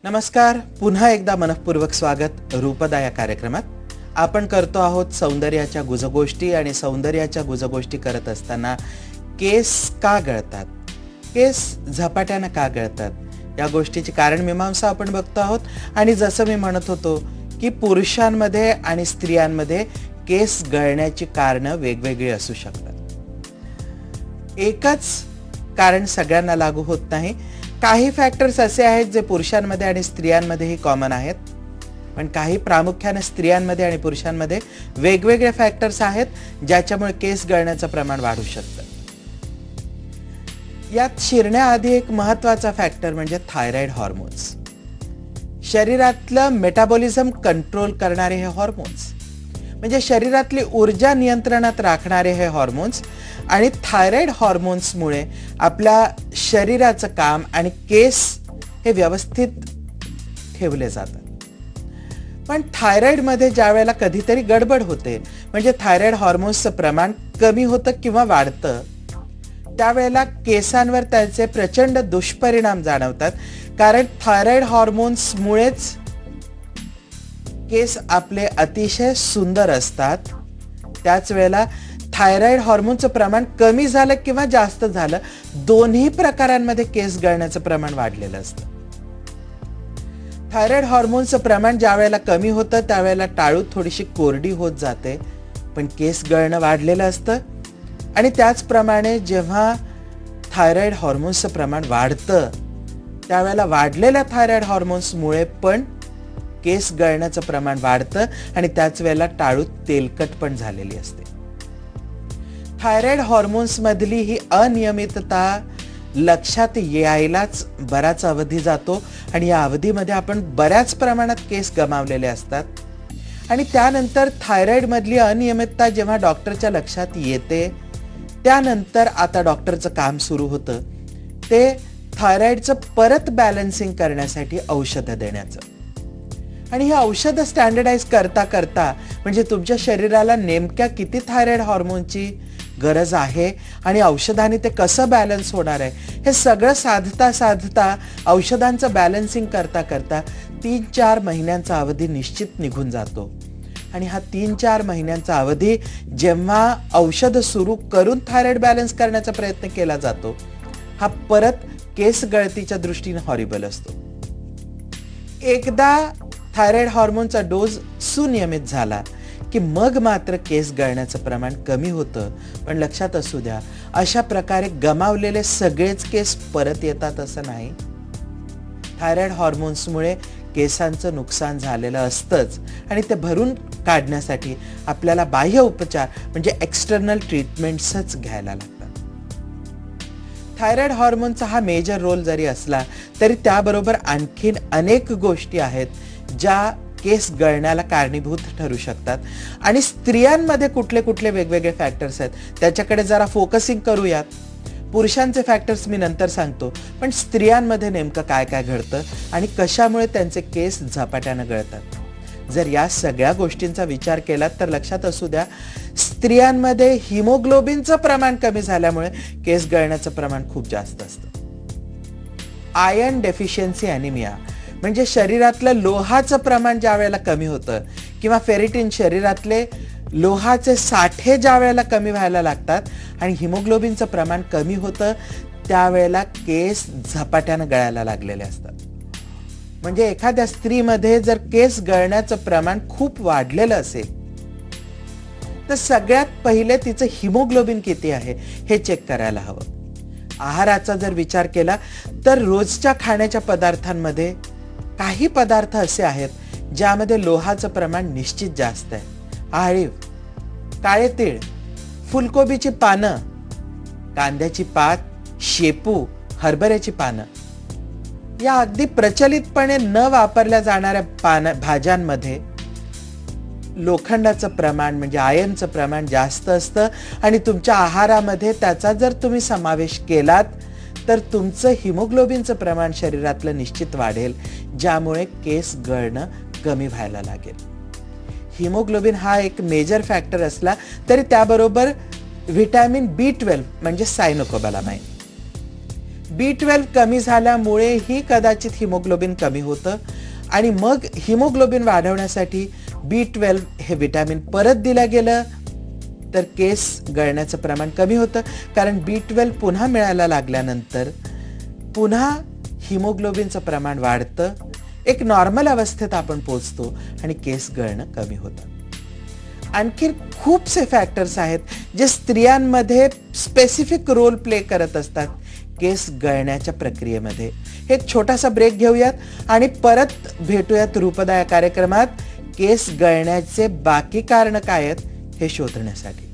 नमस्कार, पुन्हा एकदा मनःपूर्वक स्वागत रूपदा या कार्यक्रमात. आपण करतो आहोत सौंदर्याच्या गुजगोष्टी आणि सौंदर्याच्या गुजगोष्टी करत असताना केस का गळतात, केस झपाट्यानं का गळतात या गोष्टीची कारण मीमांसा आपण बघतो आहोत. आणि जसं मी म्हणत होतो की पुरुषांमध्ये आणि स्त्रियांमध्ये केस गळण्याची कारणं वेगवेगळी असू शकतात. एकच कारण सगळ्यांना लागू होत नाही. काही फॅक्टर्स असे आहेत जे पुरुषांमध्ये आणि स्त्रियांमध्येही कॉमन आहेत, पण काही प्रामुख्याने स्त्रियांमध्ये आणि पुरुषांमध्ये वेगवेगळे फॅक्टर्स आहेत ज्याच्यामुळे केस गळण्याचं प्रमाण वाढू शकतं. यात शिरण्याआधी एक महत्त्वाचा फॅक्टर म्हणजे थायरॉइड हॉर्मोन्स. शरीरातलं मेटाबॉलिझम कंट्रोल करणारे हे हॉर्मोन्स, म्हणजे शरीरातली ऊर्जा नियंत्रणात राखणारे हे हॉर्मोन्स. आणि थायरॉइड हॉर्मोन्समुळे आपल्या शरीराचं काम आणि केस हे व्यवस्थित ठेवले जातात. पण थायरॉइडमध्ये ज्या वेळेला कधीतरी गडबड होते, म्हणजे थायरॉइड हॉर्मोन्सचं प्रमाण कमी होतं किंवा वाढतं, त्यावेळेला केसांवर त्याचे प्रचंड दुष्परिणाम जाणवतात. कारण थायरॉइड हॉर्मोन्समुळेच केस आपले अतिशय सुंदर असतात. त्याच वेळेला थायरॉइड हॉर्मोनचं प्रमाण कमी झालं किंवा जास्त झालं, दोन्ही प्रकारांमध्ये केस गळण्याचं प्रमाण वाढलेलं असतं. थायरॉइड हॉर्मोनचं प्रमाण ज्या वेळेला कमी होतं त्यावेळेला टाळू थोडीशी कोरडी होत जाते, पण केस गळणं वाढलेलं असतं. आणि त्याचप्रमाणे जेव्हा थायरॉइड हॉर्मोन्सचं प्रमाण वाढतं त्यावेळेला वाढलेल्या थायरॉइड हॉर्मोन्समुळे पण केस गळण्याचं प्रमाण वाढतं आणि त्याच वेळेला टाळू तेलकट पण झालेली असते. थायरॉइड हॉर्मोन्समधली ही अनियमितता लक्षात यायलाच बराच अवधी जातो आणि या अवधीमध्ये आपण बऱ्याच प्रमाणात केस गमावलेले असतात. आणि त्यानंतर थायरॉइडमधली अनियमितता जेव्हा डॉक्टरच्या लक्षात येते त्यानंतर आता डॉक्टरचं काम सुरू होतं ते थायरॉइडचं परत बॅलन्सिंग करण्यासाठी औषधं देण्याचं. आणि ही औषधं स्टँडर्डाइज करता करता म्हणजे तुमच्या शरीराला नेमक्या किती थायरॉइड हॉर्मोनची गरज आहे आणि औषधाने ते कसं बॅलन्स होणार आहे हे सगळं साधता औषधांचं बॅलन्सिंग करता करता 3-4 महिन्यांचा अवधी निश्चित निघून जातो. आणि हा 3-4 महिन्यांचा अवधी जेव्हा औषध सुरू करून थायरॉइड बॅलन्स करण्याचा प्रयत्न केला जातो, हा परत केस गळतीच्या दृष्टीने हॉरिबल असतो. एकदा थायरॉइड हॉर्मोनचा डोस सुनियमित झाला की मग मात्र केस गळण्याचं प्रमाण कमी होतं. पण लक्षात असू द्या, अशा प्रकारे गमावलेले सगळेच केस परत येतात असं नाही. थायरॉइड हॉर्मोन्समुळे केसांचं नुकसान झालेलं असतंच आणि ते भरून काढण्यासाठी आपल्याला बाह्य उपचार म्हणजे एक्सटर्नल ट्रीटमेंट्सच घ्यायला लागतात. थायरॉइड हॉर्मोनचा हा मेजर रोल जरी असला तरी त्याबरोबर आणखीन अनेक गोष्टी आहेत ज्या केस गळण्याला कारणीभूत ठरू शकतात. आणि स्त्रियांमध्ये कुठले कुठले वेगवेगळे फॅक्टर्स आहेत त्याच्याकडे जरा फोकसिंग करूयात. पुरुषांचे फॅक्टर्स मी नंतर सांगतो, पण स्त्रियांमध्ये नेमकं काय काय घडतं आणि कशामुळे त्यांचे केस झपाट्यानं गळतात. जर या सगळ्या गोष्टींचा विचार केला तर लक्षात असू द्या, स्त्रियांमध्ये हिमोग्लोबिनचं प्रमाण कमी झाल्यामुळे केस गळण्याचं प्रमाण खूप जास्त असतं. आयर्न डेफिशियन्सी ॲनिमिया म्हणजे शरीरातलं लोहाचं प्रमाण ज्या वेळेला कमी होतं किंवा फेरिटिन शरीरातले लोहाचे साठे ज्या वेळेला कमी व्हायला लागतात आणि हिमोग्लोबिनचं प्रमाण कमी होतं त्यावेळेला केस झपाट्यानं गळायला लागलेले असतात. म्हणजे एखाद्या स्त्रीमध्ये जर केस गळण्याचं प्रमाण खूप वाढलेलं असेल तर सगळ्यात पहिले तिचं हिमोग्लोबिन किती आहे हे चेक करायला हवं. आहाराचा जर विचार केला तर रोजच्या खाण्याच्या पदार्थांमध्ये काही पदार्थ असे आहेत ज्यामध्ये लोहाचं प्रमाण निश्चित जास्त आहे. आळीव, काळे तीळ, फुलकोबीची पानं, कांद्याची पात, शेपू, हरभऱ्याची पानं या अगदी प्रचलितपणे न वापरल्या जाणाऱ्या भाज्यांमध्ये लोखंडाचं प्रमाण म्हणजे आयर्नचं प्रमाण जास्त असतं. आणि तुमच्या आहारामध्ये त्याचा जर तुम्ही समावेश केलात तर तुमचं हिमोग्लोबिनचं प्रमाण शरीरातलं निश्चित वाढेल, ज्यामुळे केस गळणं कमी व्हायला लागेल. हिमोग्लोबिन हा एक मेजर फॅक्टर असला तरी त्याबरोबर व्हिटॅमिन B12 म्हणजे सायनोकोबालामाइन, B12 कमी झाल्यामुळे ही कदाचित हिमोग्लोबिन कमी होतं आणि मग हिमोग्लोबिन वाढवण्यासाठी B12 हे विटॅमिन परत दिलं गेलं तर केस गळण्याचं प्रमाण कमी होतं, कारण B12 पुन्हा मिळायला लागल्यानंतर पुन्हा हिमोग्लोबिनचं प्रमाण वाढतं, एक नॉर्मल अवस्थेत आपण पोहोचतो आणि केस गळणं कमी होतं. आणखी खूपसे फॅक्टर्स आहेत जे स्त्रियांमध्ये स्पेसिफिक रोल प्ले करत असतात केस गळण्याच्या प्रक्रियेमध्ये. एक छोटासा ब्रेक घेऊयात आणि परत भेटूयात रूपदा या कार्यक्रमात केस गळण्याचे बाकी कारण काय आहेत हे शोधण्यासाठी.